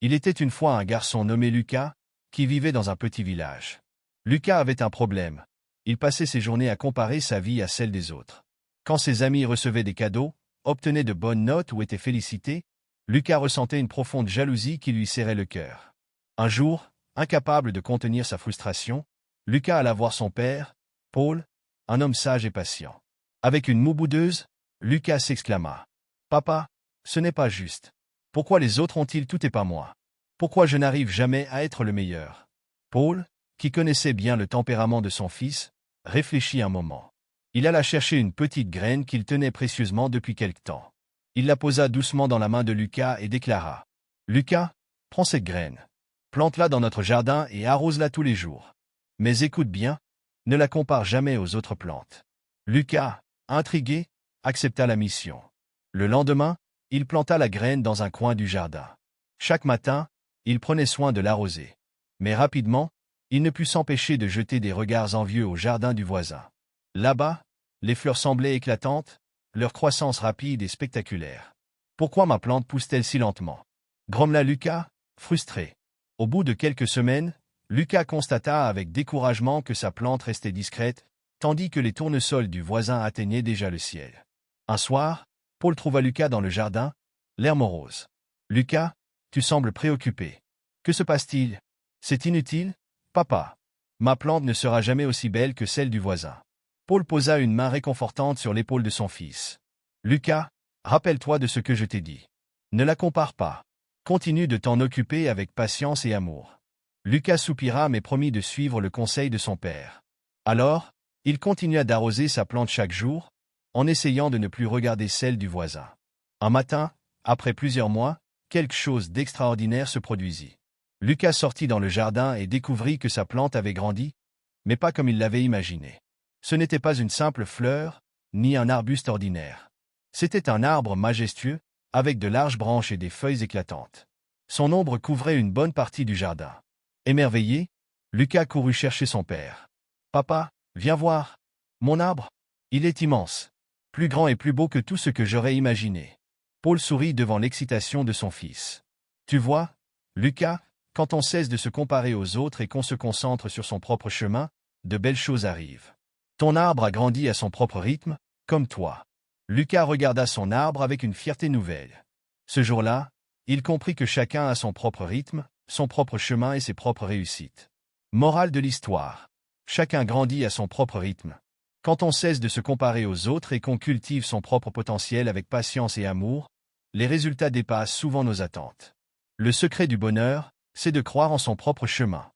Il était une fois un garçon nommé Lucas, qui vivait dans un petit village. Lucas avait un problème. Il passait ses journées à comparer sa vie à celle des autres. Quand ses amis recevaient des cadeaux, obtenaient de bonnes notes ou étaient félicités, Lucas ressentait une profonde jalousie qui lui serrait le cœur. Un jour, incapable de contenir sa frustration, Lucas alla voir son père, Paul, un homme sage et patient. Avec une moue boudeuse, Lucas s'exclama. « Papa, ce n'est pas juste. Pourquoi les autres ont-ils tout et pas moi? Pourquoi je n'arrive jamais à être le meilleur ?» Paul, qui connaissait bien le tempérament de son fils, réfléchit un moment. Il alla chercher une petite graine qu'il tenait précieusement depuis quelque temps. Il la posa doucement dans la main de Lucas et déclara. « Lucas, prends cette graine. Plante-la dans notre jardin et arrose-la tous les jours. Mais écoute bien, ne la compare jamais aux autres plantes. » Lucas, intrigué, accepta la mission. Le lendemain, il planta la graine dans un coin du jardin. Chaque matin, il prenait soin de l'arroser. Mais rapidement, il ne put s'empêcher de jeter des regards envieux au jardin du voisin. Là-bas, les fleurs semblaient éclatantes, leur croissance rapide et spectaculaire. « Pourquoi ma plante pousse-t-elle si lentement » grommela Lucas, frustré. Au bout de quelques semaines, Lucas constata avec découragement que sa plante restait discrète, tandis que les tournesols du voisin atteignaient déjà le ciel. Un soir, Paul trouva Lucas dans le jardin, l'air morose. « Lucas, tu sembles préoccupé. Que se passe-t-il? C'est inutile, papa. Ma plante ne sera jamais aussi belle que celle du voisin. » Paul posa une main réconfortante sur l'épaule de son fils. « Lucas, rappelle-toi de ce que je t'ai dit. Ne la compare pas. Continue de t'en occuper avec patience et amour. » Lucas soupira mais promit de suivre le conseil de son père. Alors, il continua d'arroser sa plante chaque jour, en essayant de ne plus regarder celle du voisin. Un matin, après plusieurs mois, quelque chose d'extraordinaire se produisit. Lucas sortit dans le jardin et découvrit que sa plante avait grandi, mais pas comme il l'avait imaginé. Ce n'était pas une simple fleur, ni un arbuste ordinaire. C'était un arbre majestueux, avec de larges branches et des feuilles éclatantes. Son ombre couvrait une bonne partie du jardin. Émerveillé, Lucas courut chercher son père. « Papa, viens voir. Mon arbre, il est immense. Plus grand et plus beau que tout ce que j'aurais imaginé. » Paul sourit devant l'excitation de son fils. « Tu vois, Lucas, quand on cesse de se comparer aux autres et qu'on se concentre sur son propre chemin, de belles choses arrivent. Ton arbre a grandi à son propre rythme, comme toi. » Lucas regarda son arbre avec une fierté nouvelle. Ce jour-là, il comprit que chacun a son propre rythme, son propre chemin et ses propres réussites. Morale de l'histoire. Chacun grandit à son propre rythme. Quand on cesse de se comparer aux autres et qu'on cultive son propre potentiel avec patience et amour, les résultats dépassent souvent nos attentes. Le secret du bonheur, c'est de croire en son propre chemin.